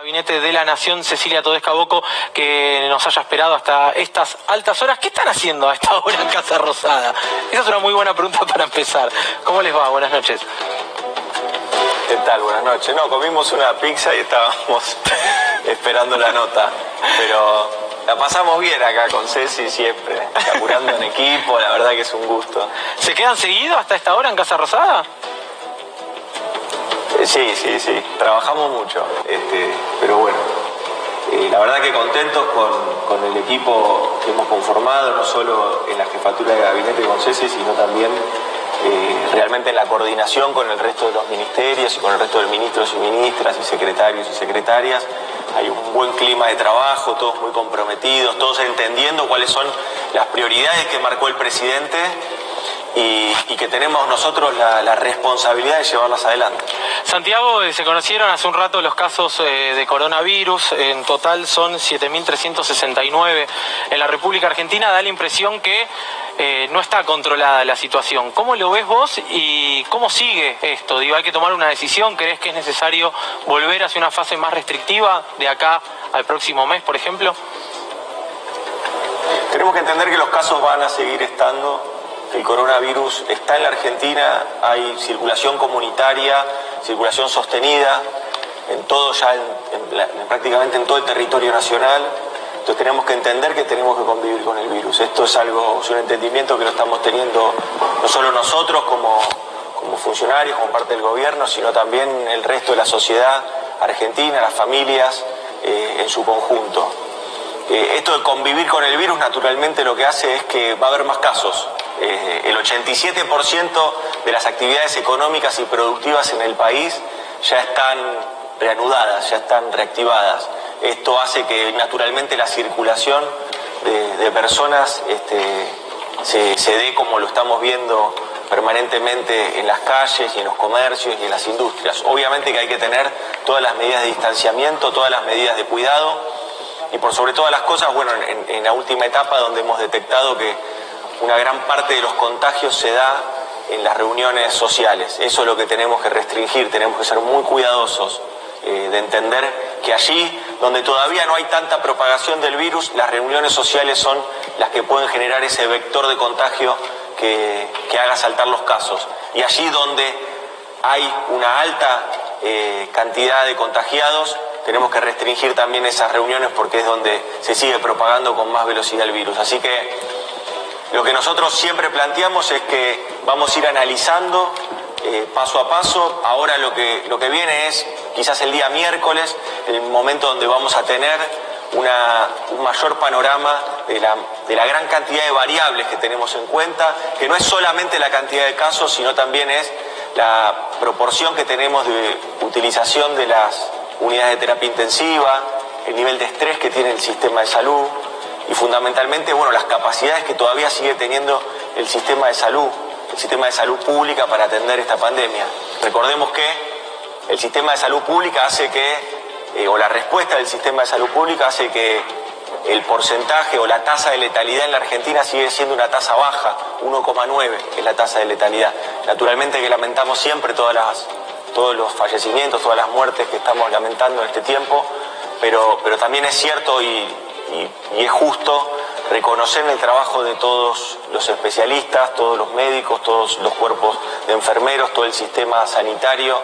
Gabinete de la Nación, Cecilia Todesca Bocco, que nos haya esperado hasta estas altas horas. ¿Qué están haciendo a esta hora en Casa Rosada? Esa es una muy buena pregunta para empezar. ¿Cómo les va? Buenas noches. ¿Qué tal? Buenas noches. No, comimos una pizza y estábamos esperando la nota, pero la pasamos bien acá con Ceci siempre, laburando en equipo, la verdad que es un gusto. ¿Se quedan seguidos hasta esta hora en Casa Rosada? Sí, trabajamos mucho, pero bueno, la verdad que contentos con el equipo que hemos conformado, no solo en la jefatura de gabinete con Ceci, sino también realmente en la coordinación con el resto de los ministerios y con el resto de ministros y ministras y secretarios y secretarias. Hay un buen clima de trabajo, todos muy comprometidos, todos entendiendo cuáles son las prioridades que marcó el presidente y que tenemos nosotros la responsabilidad de llevarlas adelante. Santiago, se conocieron hace un rato los casos de coronavirus, en total son 7.369 en la República Argentina. Da la impresión que no está controlada la situación. ¿Cómo lo ves vos y cómo sigue esto? Digo, ¿hay que tomar una decisión? ¿Crees que es necesario volver hacia una fase más restrictiva de acá al próximo mes, por ejemplo? Tenemos que entender que los casos van a seguir estando. El coronavirus está en la Argentina, hay circulación comunitaria, circulación sostenida, en todo ya, prácticamente en todo el territorio nacional. Entonces tenemos que entender que tenemos que convivir con el virus. Esto es un entendimiento que lo estamos teniendo no solo nosotros como funcionarios, como parte del gobierno, sino también el resto de la sociedad argentina, las familias en su conjunto. Esto de convivir con el virus naturalmente lo que hace es que va a haber más casos. El 87% de las actividades económicas y productivas en el país ya están reanudadas, ya están reactivadas. Esto hace que naturalmente la circulación de personas se dé como lo estamos viendo permanentemente en las calles y en los comercios y en las industrias. Obviamente que hay que tener todas las medidas de distanciamiento, todas las medidas de cuidado y por sobre todas las cosas, bueno, en la última etapa donde hemos detectado que una gran parte de los contagios se da en las reuniones sociales. Eso es lo que tenemos que restringir, tenemos que ser muy cuidadosos de entender que allí donde todavía no hay tanta propagación del virus, las reuniones sociales son las que pueden generar ese vector de contagio que haga saltar los casos. Y allí donde hay una alta cantidad de contagiados, tenemos que restringir también esas reuniones porque es donde se sigue propagando con más velocidad el virus. Así que lo que nosotros siempre planteamos es que vamos a ir analizando paso a paso. Ahora lo que viene es quizás el día miércoles, el momento donde vamos a tener un mayor panorama de la gran cantidad de variables que tenemos en cuenta, que no es solamente la cantidad de casos, sino también es la proporción que tenemos de utilización de las unidades de terapia intensiva, el nivel de estrés que tiene el sistema de salud y fundamentalmente, bueno, las capacidades que todavía sigue teniendo el sistema de salud pública para atender esta pandemia. Recordemos que el sistema de salud pública hace que, o la respuesta del sistema de salud pública hace que el porcentaje o la tasa de letalidad en la Argentina sigue siendo una tasa baja, 1,9 es la tasa de letalidad. Naturalmente que lamentamos siempre todos los fallecimientos, todas las muertes que estamos lamentando en este tiempo, pero también es cierto y es justo reconocer el trabajo de todos los especialistas, todos los médicos, todos los cuerpos de enfermeros, todo el sistema sanitario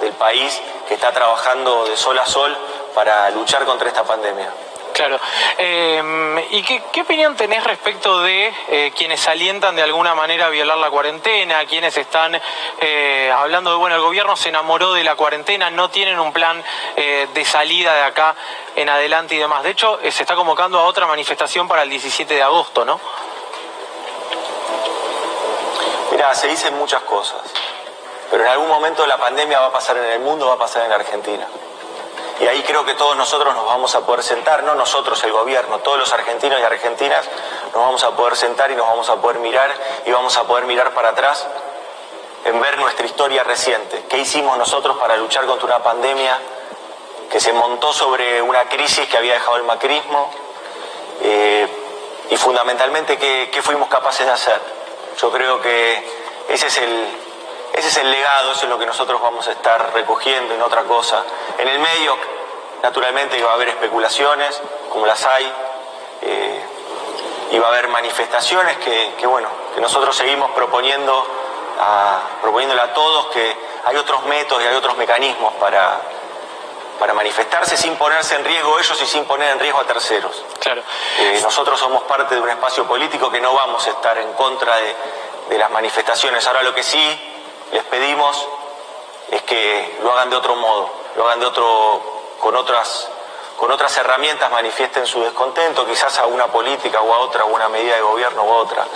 del país que está trabajando de sol a sol para luchar contra esta pandemia. Claro. ¿Y qué opinión tenés respecto de quienes alientan de alguna manera a violar la cuarentena, quienes están hablando de, bueno, el gobierno se enamoró de la cuarentena, no tienen un plan de salida de acá en adelante y demás? De hecho, se está convocando a otra manifestación para el 17 de agosto, ¿no? Mirá, se dicen muchas cosas, pero en algún momento la pandemia va a pasar en el mundo, va a pasar en la Argentina. Y ahí creo que todos nosotros nos vamos a poder sentar, no nosotros, el gobierno, todos los argentinos y argentinas nos vamos a poder sentar y nos vamos a poder mirar y vamos a poder mirar para atrás en ver nuestra historia reciente. ¿Qué hicimos nosotros para luchar contra una pandemia que se montó sobre una crisis que había dejado el macrismo? Y fundamentalmente, ¿qué fuimos capaces de hacer? Yo creo que ese es el legado, eso es lo que nosotros vamos a estar recogiendo en otra cosa. En el medio, Naturalmente que va a haber especulaciones, como las hay, y va a haber manifestaciones que nosotros seguimos proponiéndole a todos que hay otros métodos y hay otros mecanismos para manifestarse sin ponerse en riesgo ellos y sin poner en riesgo a terceros. Claro. Nosotros somos parte de un espacio político que no vamos a estar en contra de las manifestaciones. Ahora lo que sí les pedimos es que lo hagan de otro modo, lo hagan con otras herramientas, manifiesten su descontento, quizás a una política o a otra, o una medida de gobierno u otra.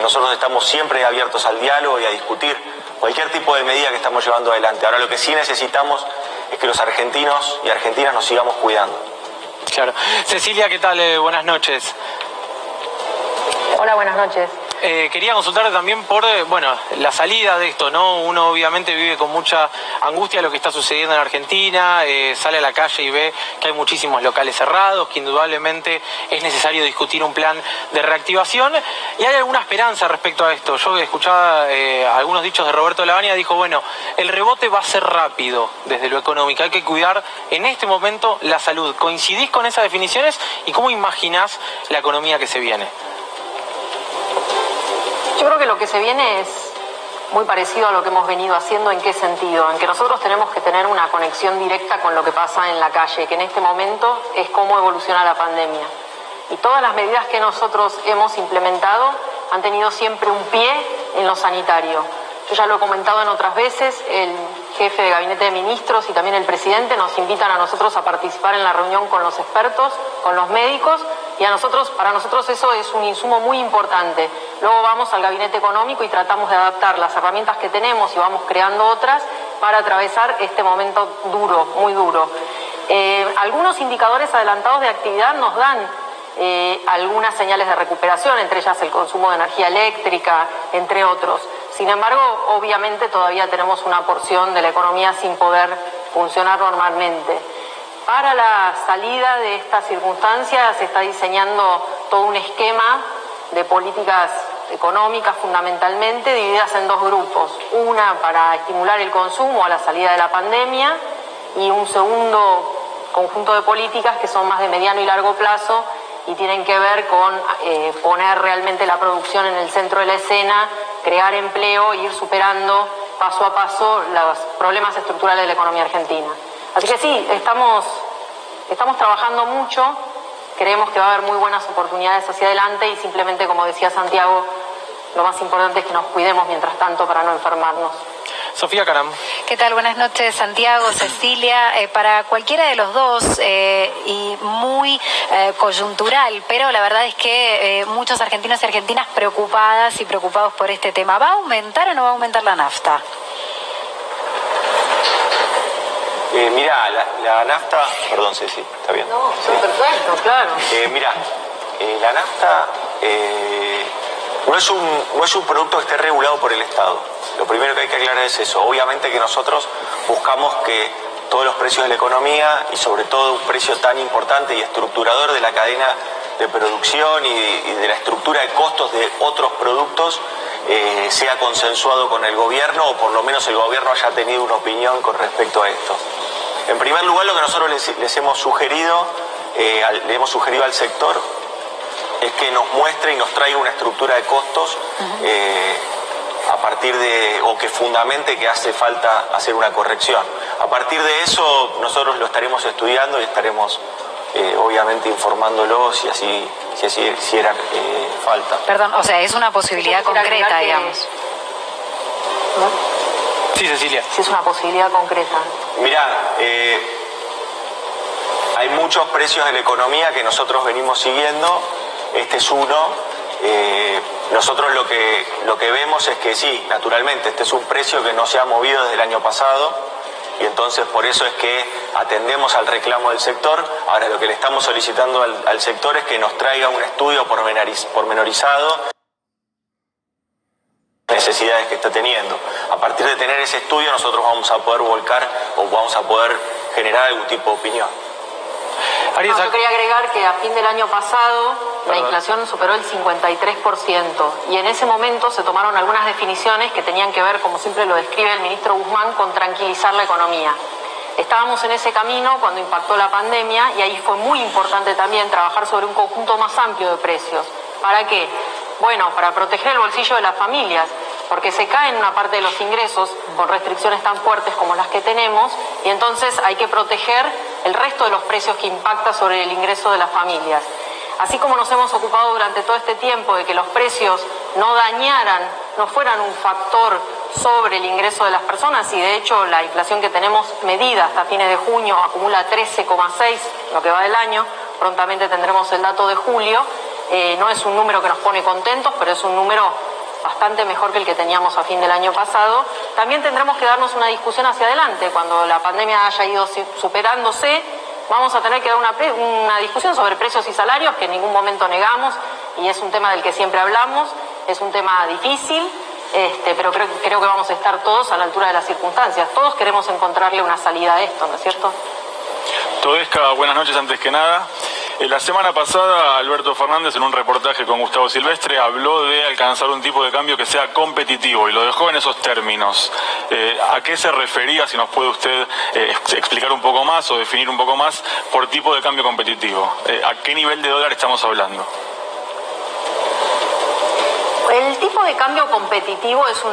Nosotros estamos siempre abiertos al diálogo y a discutir cualquier tipo de medida que estamos llevando adelante. Ahora lo que sí necesitamos es que los argentinos y argentinas nos sigamos cuidando. Claro. Cecilia, ¿qué tal? Buenas noches. Hola, buenas noches. Quería consultar también por, la salida de esto, ¿no? Uno obviamente vive con mucha angustia lo que está sucediendo en Argentina, sale a la calle y ve que hay muchísimos locales cerrados, que indudablemente es necesario discutir un plan de reactivación, y hay alguna esperanza respecto a esto. Yo escuchaba algunos dichos de Roberto Lavagna, dijo, el rebote va a ser rápido desde lo económico, hay que cuidar en este momento la salud. ¿Coincidís con esas definiciones y cómo imaginás la economía que se viene? Yo creo que lo que se viene es muy parecido a lo que hemos venido haciendo. ¿En qué sentido? En que nosotros tenemos que tener una conexión directa con lo que pasa en la calle, que en este momento es cómo evoluciona la pandemia. Y todas las medidas que nosotros hemos implementado han tenido siempre un pie en lo sanitario. Yo ya lo he comentado en otras veces, el jefe de gabinete de ministros y también el presidente nos invitan a nosotros a participar en la reunión con los expertos, con los médicos, y para nosotros eso es un insumo muy importante. Luego vamos al gabinete económico y tratamos de adaptar las herramientas que tenemos y vamos creando otras para atravesar este momento duro, muy duro. Algunos indicadores adelantados de actividad nos dan algunas señales de recuperación, entre ellas el consumo de energía eléctrica, entre otros. Sin embargo, obviamente todavía tenemos una porción de la economía sin poder funcionar normalmente. Para la salida de estas circunstancias se está diseñando todo un esquema de políticas económicas fundamentalmente divididas en dos grupos. Una para estimular el consumo a la salida de la pandemia y un segundo conjunto de políticas que son más de mediano y largo plazo y tienen que ver con poner realmente la producción en el centro de la escena, crear empleo e ir superando paso a paso los problemas estructurales de la economía argentina. Así que sí, estamos trabajando mucho, creemos que va a haber muy buenas oportunidades hacia adelante y simplemente, como decía Santiago, lo más importante es que nos cuidemos mientras tanto para no enfermarnos. Sofía Caram. ¿Qué tal? Buenas noches, Santiago, Cecilia. Para cualquiera de los dos, y muy coyuntural, pero la verdad es que muchos argentinos y argentinas preocupadas y preocupados por este tema. ¿Va a aumentar o no va a aumentar la nafta? Mirá, la nafta... Perdón, Ceci, ¿está bien? No, sí. Perfecto, claro. Mirá, la nafta no es un producto que esté regulado por el Estado. Lo primero que hay que aclarar es eso. Obviamente que nosotros buscamos que todos los precios de la economía y sobre todo un precio tan importante y estructurador de la cadena de producción y de la estructura de costos de otros productos sea consensuado con el gobierno, o por lo menos el gobierno haya tenido una opinión con respecto a esto. En primer lugar, lo que nosotros les hemos sugerido, le hemos sugerido al sector, es que nos muestre y nos traiga una estructura de costos a partir de, o que fundamente que hace falta hacer una corrección. A partir de eso nosotros lo estaremos estudiando y estaremos obviamente informándolos si así hiciera falta. Perdón, o sea, es una posibilidad concreta, digamos. ¿No? Sí, Cecilia. Si es una posibilidad concreta. Mirá, hay muchos precios de la economía que nosotros venimos siguiendo. Este es uno. Nosotros lo que vemos es que sí, naturalmente, este es un precio que no se ha movido desde el año pasado y entonces por eso es que atendemos al reclamo del sector. Ahora lo que le estamos solicitando al sector es que nos traiga un estudio pormenorizado de necesidades que está teniendo. A partir de tener ese estudio nosotros vamos a poder volcar o vamos a poder generar algún tipo de opinión. Yo quería agregar que a fin del año pasado la inflación superó el 53% y en ese momento se tomaron algunas definiciones que tenían que ver, como siempre lo describe el ministro Guzmán, con tranquilizar la economía. Estábamos en ese camino cuando impactó la pandemia y ahí fue muy importante también trabajar sobre un conjunto más amplio de precios. ¿Para qué? Bueno, para proteger el bolsillo de las familias, porque se caen una parte de los ingresos con restricciones tan fuertes como las que tenemos y entonces hay que proteger el resto de los precios que impacta sobre el ingreso de las familias. Así como nos hemos ocupado durante todo este tiempo de que los precios no dañaran, no fueran un factor sobre el ingreso de las personas, y de hecho la inflación que tenemos medida hasta fines de junio acumula 13,6 lo que va del año, prontamente tendremos el dato de julio, no es un número que nos pone contentos, pero es un número bastante mejor que el que teníamos a fin del año pasado. También tendremos que darnos una discusión hacia adelante, cuando la pandemia haya ido superándose, vamos a tener que dar una discusión sobre precios y salarios que en ningún momento negamos y es un tema del que siempre hablamos, es un tema difícil, pero creo que vamos a estar todos a la altura de las circunstancias. Todos queremos encontrarle una salida a esto, ¿no es cierto? Todesca, buenas noches antes que nada. La semana pasada Alberto Fernández en un reportaje con Gustavo Silvestre habló de alcanzar un tipo de cambio que sea competitivo y lo dejó en esos términos. ¿A qué se refería? Si nos puede usted explicar un poco más o definir un poco más por tipo de cambio competitivo. ¿A qué nivel de dólar estamos hablando? El tipo de cambio competitivo es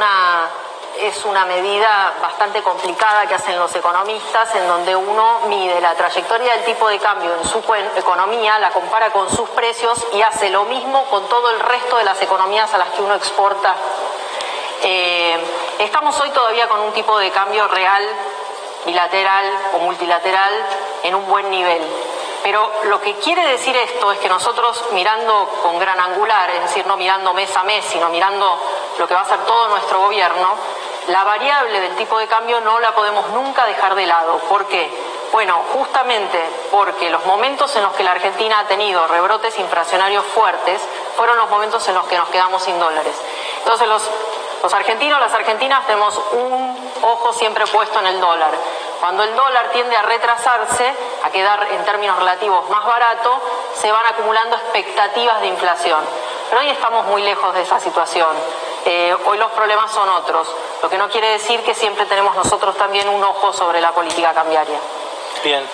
una medida bastante complicada que hacen los economistas, en donde uno mide la trayectoria del tipo de cambio en su economía, la compara con sus precios y hace lo mismo con todo el resto de las economías a las que uno exporta. Estamos hoy todavía con un tipo de cambio real, bilateral o multilateral en un buen nivel. Pero lo que quiere decir esto es que nosotros, mirando con gran angular, es decir, no mirando mes a mes, sino mirando lo que va a hacer todo nuestro gobierno, la variable del tipo de cambio no la podemos nunca dejar de lado. ¿Por qué? Bueno, justamente porque los momentos en los que la Argentina ha tenido rebrotes inflacionarios fuertes fueron los momentos en los que nos quedamos sin dólares. Entonces los argentinos, las argentinas tenemos un ojo siempre puesto en el dólar. Cuando el dólar tiende a retrasarse, a quedar en términos relativos más barato, se van acumulando expectativas de inflación. Pero hoy estamos muy lejos de esa situación. Hoy los problemas son otros, lo que no quiere decir que siempre tenemos nosotros también un ojo sobre la política cambiaria. Bien.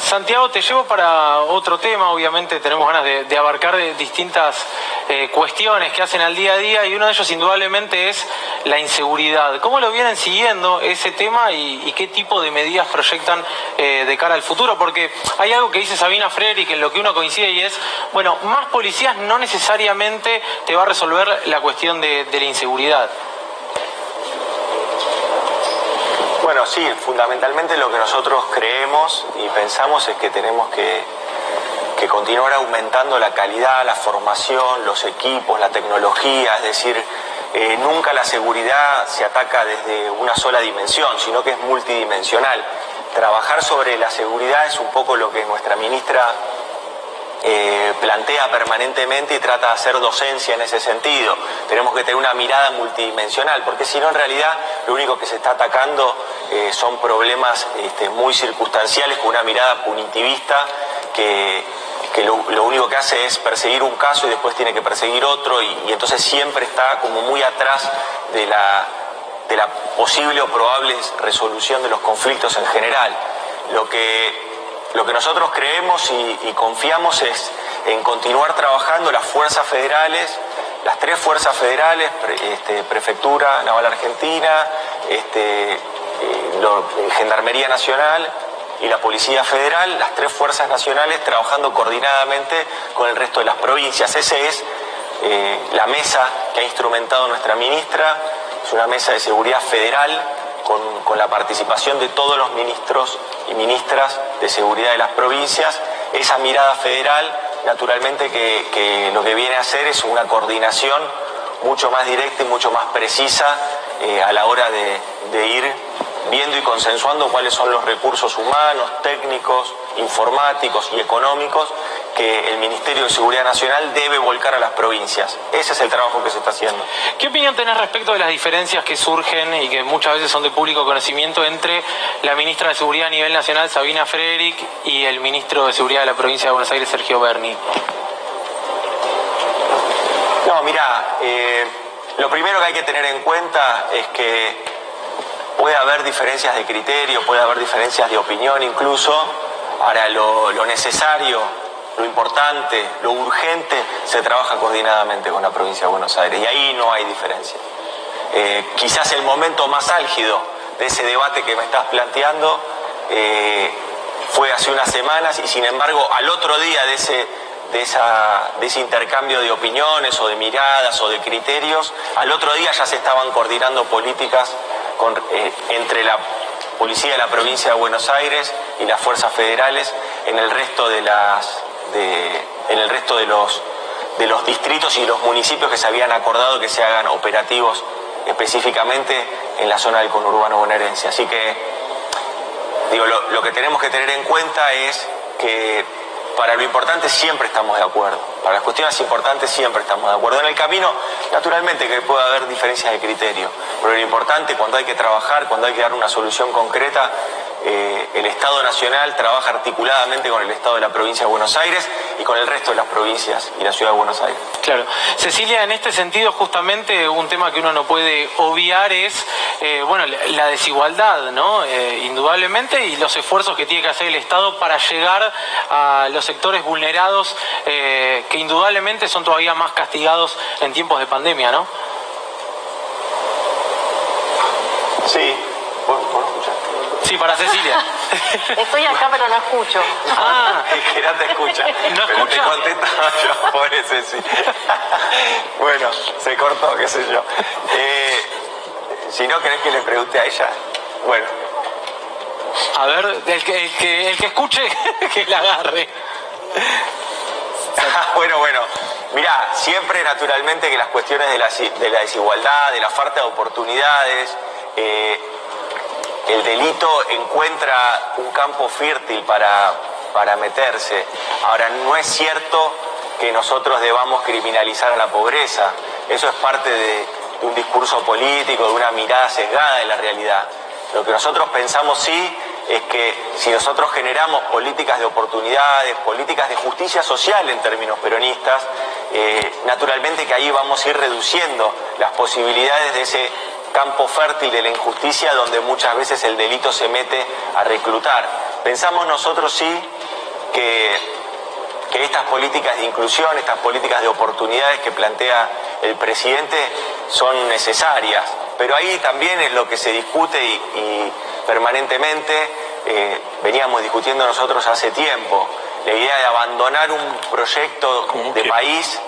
Santiago, te llevo para otro tema. Obviamente tenemos ganas de abarcar distintas cuestiones que hacen al día a día y uno de ellos indudablemente es la inseguridad. ¿Cómo lo vienen siguiendo ese tema y qué tipo de medidas proyectan de cara al futuro? Porque hay algo que dice Sabina Frederick en lo que uno coincide y es, bueno, más policías no necesariamente te va a resolver la cuestión de la inseguridad. Bueno, sí, fundamentalmente lo que nosotros creemos y pensamos es que tenemos que continuar aumentando la calidad, la formación, los equipos, la tecnología, es decir, nunca la seguridad se ataca desde una sola dimensión, sino que es multidimensional. Trabajar sobre la seguridad es un poco lo que nuestra ministra plantea permanentemente y trata de hacer docencia en ese sentido. Tenemos que tener una mirada multidimensional, porque si no, en realidad lo único que se está atacando son problemas muy circunstanciales, con una mirada punitivista que lo único que hace es perseguir un caso y después tiene que perseguir otro y entonces siempre está como muy atrás de la posible o probable resolución de los conflictos en general. Lo que nosotros creemos y confiamos es en continuar trabajando las fuerzas federales, las tres fuerzas federales, Prefectura Naval Argentina, Gendarmería Nacional y la Policía Federal, las tres fuerzas nacionales trabajando coordinadamente con el resto de las provincias. Esa es la mesa que ha instrumentado nuestra ministra, es una mesa de seguridad federal con la participación de todos los ministros y ministras de seguridad de las provincias. Esa mirada federal, naturalmente, que lo que viene a hacer es una coordinación mucho más directa y mucho más precisa a la hora de ir viendo y consensuando cuáles son los recursos humanos, técnicos, informáticos y económicos que el Ministerio de Seguridad Nacional debe volcar a las provincias. Ese es el trabajo que se está haciendo. ¿Qué opinión tenés respecto de las diferencias que surgen y que muchas veces son de público conocimiento entre la ministra de Seguridad a nivel nacional, Sabina Frederick, y el ministro de Seguridad de la provincia de Buenos Aires, Sergio Berni? No, mirá, lo primero que hay que tener en cuenta es que puede haber diferencias de criterio, puede haber diferencias de opinión incluso. Ahora lo necesario, lo importante, lo urgente, se trabaja coordinadamente con la provincia de Buenos Aires y ahí no hay diferencia. Quizás el momento más álgido de ese debate que me estás planteando fue hace unas semanas y sin embargo al otro día de ese intercambio de opiniones o de miradas o de criterios, al otro día ya se estaban coordinando políticas entre la Policía de la Provincia de Buenos Aires y las fuerzas federales en el resto de los distritos y los municipios que se habían acordado que se hagan operativos específicamente en la zona del conurbano bonaerense. Así que, digo, lo que tenemos que tener en cuenta es que para lo importante siempre estamos de acuerdo. Para las cuestiones importantes siempre estamos de acuerdo. En el camino, naturalmente que puede haber diferencias de criterio, pero lo importante, cuando hay que trabajar, cuando hay que dar una solución concreta, el Estado Nacional trabaja articuladamente con el Estado de la Provincia de Buenos Aires y con el resto de las provincias y la Ciudad de Buenos Aires. Claro. Cecilia, en este sentido, justamente un tema que uno no puede obviar es la desigualdad, ¿no? Indudablemente, y los esfuerzos que tiene que hacer el Estado para llegar a los sectores vulnerados que indudablemente son todavía más castigados en tiempos de pandemia, ¿no? Sí, ¿puedo escuchar? Sí, para Cecilia. Estoy acá pero no escucho. Ah, es que no te escucha. ¿No pero escucha? te contestaba yo, pobre Ceci. Bueno, se cortó, qué sé yo. Si no querés que le pregunte a ella, bueno. A ver, el que escuche, que la agarre. Bueno. Mirá, siempre naturalmente que las cuestiones de la desigualdad, de la falta de oportunidades, el delito encuentra un campo fértil para meterse. Ahora, no es cierto que nosotros debamos criminalizar a la pobreza. Eso es parte de un discurso político, de una mirada sesgada de la realidad. Lo que nosotros pensamos sí es que si nosotros generamos políticas de oportunidades, políticas de justicia social en términos peronistas, naturalmente que ahí vamos a ir reduciendo las posibilidades de ese campo fértil de la injusticia donde muchas veces el delito se mete a reclutar. Pensamos nosotros sí que estas políticas de inclusión, estas políticas de oportunidades que plantea el presidente son necesarias, pero ahí también es lo que se discute y permanentemente veníamos discutiendo nosotros hace tiempo, la idea de abandonar un proyecto de país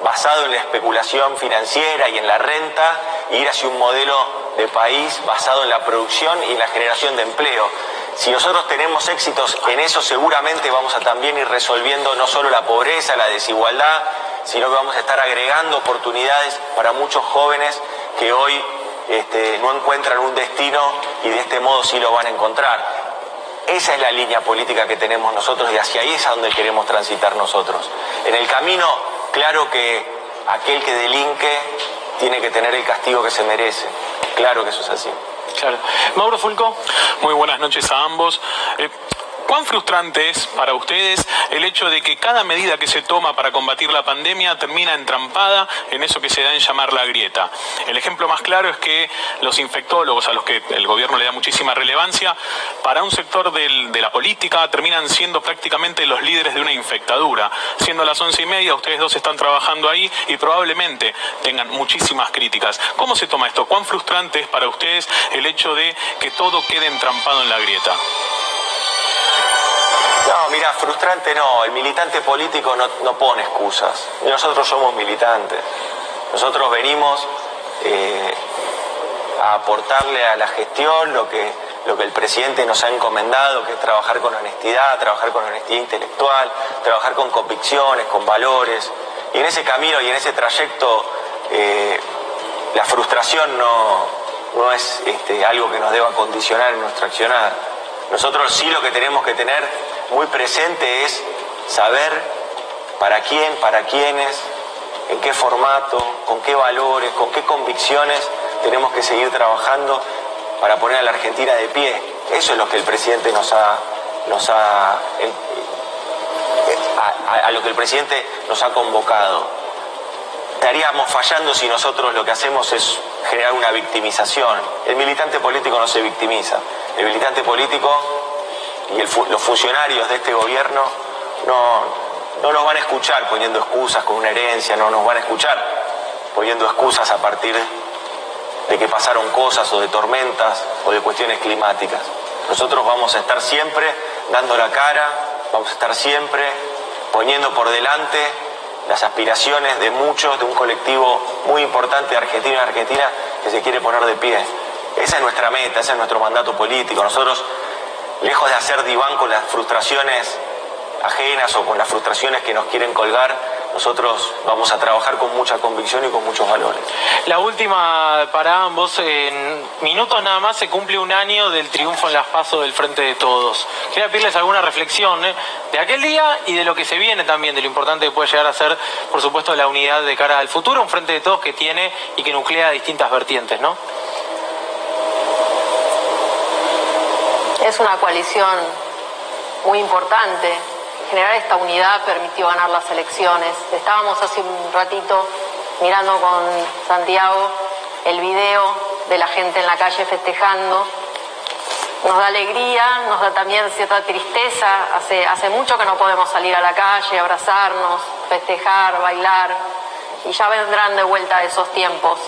basado en la especulación financiera y en la renta, e ir hacia un modelo de país basado en la producción y en la generación de empleo. Si nosotros tenemos éxitos en eso, seguramente vamos a también ir resolviendo no solo la pobreza, la desigualdad, sino que vamos a estar agregando oportunidades para muchos jóvenes que hoy no encuentran un destino y de este modo sí lo van a encontrar. Esa es la línea política que tenemos nosotros y hacia ahí es a donde queremos transitar nosotros. En el camino, claro que aquel que delinque tiene que tener el castigo que se merece. Claro que eso es así. Claro. Mauro Fulco. Muy buenas noches a ambos. ¿Cuán frustrante es para ustedes el hecho de que cada medida que se toma para combatir la pandemia termina entrampada en eso que se da en llamar la grieta? El ejemplo más claro es que los infectólogos, a los que el gobierno le da muchísima relevancia, para un sector de la política terminan siendo prácticamente los líderes de una infectadura. Siendo las 11:30, ustedes dos están trabajando ahí y probablemente tengan muchísimas críticas. ¿Cómo se toma esto? ¿Cuán frustrante es para ustedes el hecho de que todo quede entrampado en la grieta? No, mira, frustrante no. El militante político no pone excusas. Nosotros somos militantes. Nosotros venimos a aportarle a la gestión lo que el presidente nos ha encomendado, que es trabajar con honestidad intelectual, trabajar con convicciones, con valores. Y en ese camino y en ese trayecto, la frustración no es algo que nos deba condicionar en nuestro accionar. Nosotros sí lo que tenemos que tener muy presente es saber para quién, para quiénes, en qué formato, con qué valores, con qué convicciones tenemos que seguir trabajando para poner a la Argentina de pie. Eso es lo que el presidente a lo que el presidente nos ha convocado. estaríamos fallando si nosotros lo que hacemos es generar una victimización. El militante político no se victimiza. El militante político y los funcionarios de este gobierno no nos van a escuchar poniendo excusas con una herencia, no nos van a escuchar poniendo excusas a partir de que pasaron cosas o de tormentas o de cuestiones climáticas. Nosotros vamos a estar siempre dando la cara, vamos a estar siempre poniendo por delante las aspiraciones de muchos, de un colectivo muy importante de argentinos y argentinas que se quiere poner de pie. Esa es nuestra meta, ese es nuestro mandato político. Nosotros, lejos de hacer diván con las frustraciones ajenas o con las frustraciones que nos quieren colgar, nosotros vamos a trabajar con mucha convicción y con muchos valores. La última para ambos, en minutos nada más se cumple un año del triunfo en las PASO del Frente de Todos. Quería pedirles alguna reflexión de aquel día y de lo que se viene también, de lo importante que puede llegar a ser, por supuesto, la unidad de cara al futuro, un Frente de Todos que tiene y que nuclea distintas vertientes, ¿no? Es una coalición muy importante. Generar esta unidad permitió ganar las elecciones. Estábamos hace un ratito mirando con Santiago el video de la gente en la calle festejando. Nos da alegría, nos da también cierta tristeza. Hace mucho que no podemos salir a la calle, abrazarnos, festejar, bailar, y ya vendrán de vuelta esos tiempos.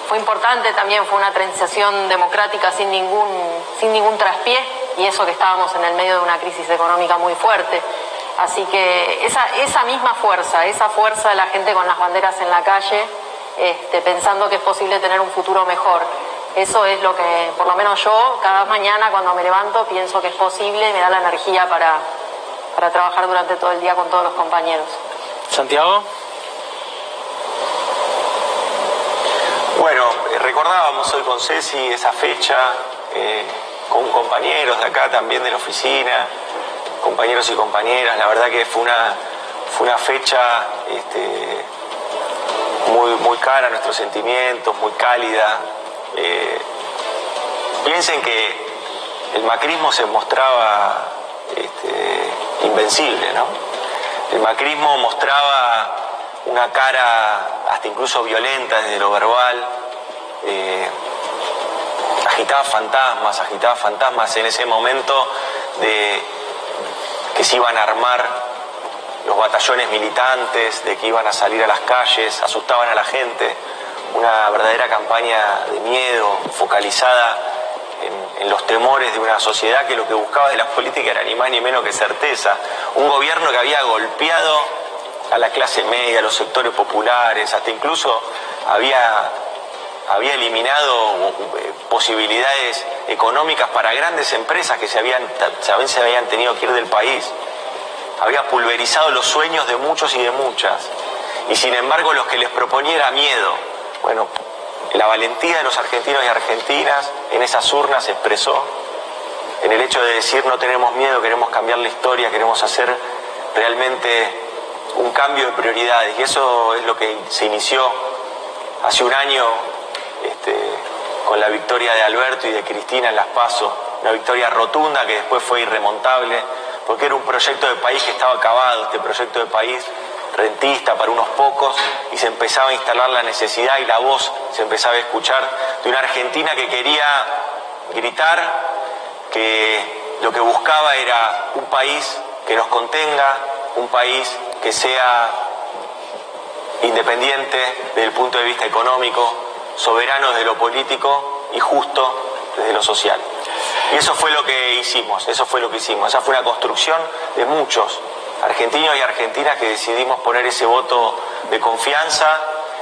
Fue importante también, fue una transición democrática sin ningún traspié, y eso que estábamos en el medio de una crisis económica muy fuerte. Así que esa misma fuerza, esa fuerza de la gente con las banderas en la calle, pensando que es posible tener un futuro mejor. Eso es lo que, por lo menos yo, cada mañana cuando me levanto pienso que es posible y me da la energía para trabajar durante todo el día con todos los compañeros. Santiago. Bueno, recordábamos hoy con Ceci esa fecha, con compañeros de acá también de la oficina, compañeros y compañeras. La verdad que fue una fecha muy cara a nuestros sentimientos, muy cálida. Piensen que el macrismo se mostraba invencible, ¿no? El macrismo mostraba una cara hasta incluso violenta desde lo verbal, agitaba fantasmas en ese momento de que se iban a armar los batallones militantes, de que iban a salir a las calles, asustaban a la gente, una verdadera campaña de miedo focalizada en los temores de una sociedad que lo que buscaba de la política era ni más ni menos que certeza. Un gobierno que había golpeado a la clase media, a los sectores populares, hasta incluso había eliminado posibilidades económicas para grandes empresas que se habían tenido que ir del país. Había pulverizado los sueños de muchos y de muchas. Y sin embargo los que les proponía era miedo. Bueno, la valentía de los argentinos y argentinas en esas urnas se expresó en el hecho de decir no tenemos miedo, queremos cambiar la historia, queremos hacer realmente un cambio de prioridades. Y eso es lo que se inició hace un año con la victoria de Alberto y de Cristina en las PASO, una victoria rotunda que después fue irremontable, porque era un proyecto de país que estaba acabado, este proyecto de país rentista para unos pocos, y se empezaba a instalar la necesidad y la voz se empezaba a escuchar de una Argentina que quería gritar, que lo que buscaba era un país que nos contenga, un país que sea independiente desde el punto de vista económico, soberano desde lo político y justo desde lo social. Y eso fue lo que hicimos, esa fue una construcción de muchos argentinos y argentinas que decidimos poner ese voto de confianza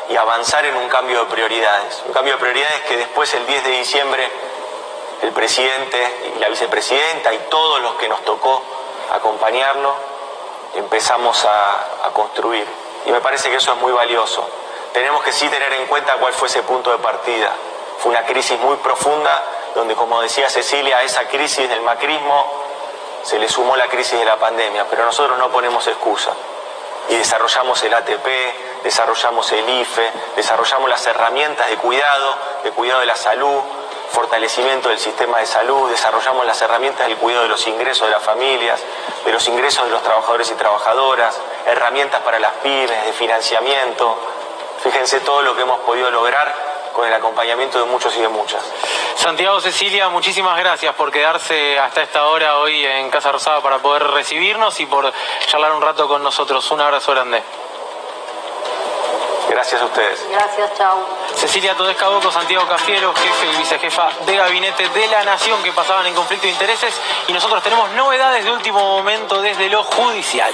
y avanzar en un cambio de prioridades. Un cambio de prioridades que después, el 10 de diciembre, el presidente y la vicepresidenta y todos los que nos tocó acompañarlo, empezamos a construir. Y me parece que eso es muy valioso. Tenemos que sí tener en cuenta cuál fue ese punto de partida. Fue una crisis muy profunda, donde, como decía Cecilia, a esa crisis del macrismo se le sumó la crisis de la pandemia, pero nosotros no ponemos excusa. Y desarrollamos el ATP, desarrollamos el IFE, desarrollamos las herramientas de cuidado de la salud, fortalecimiento del sistema de salud, desarrollamos las herramientas del cuidado de los ingresos de las familias, de los ingresos de los trabajadores y trabajadoras, herramientas para las pymes, de financiamiento. Fíjense todo lo que hemos podido lograr con el acompañamiento de muchos y de muchas. Santiago, Cecilia, muchísimas gracias por quedarse hasta esta hora hoy en Casa Rosada para poder recibirnos y por charlar un rato con nosotros. Un abrazo grande. Gracias a ustedes. Gracias, chau. Cecilia Todesca Bocco, Santiago Cafiero, jefe y vicejefa de gabinete de la Nación, que pasaban en conflicto de intereses, y nosotros tenemos novedades de último momento desde lo judicial.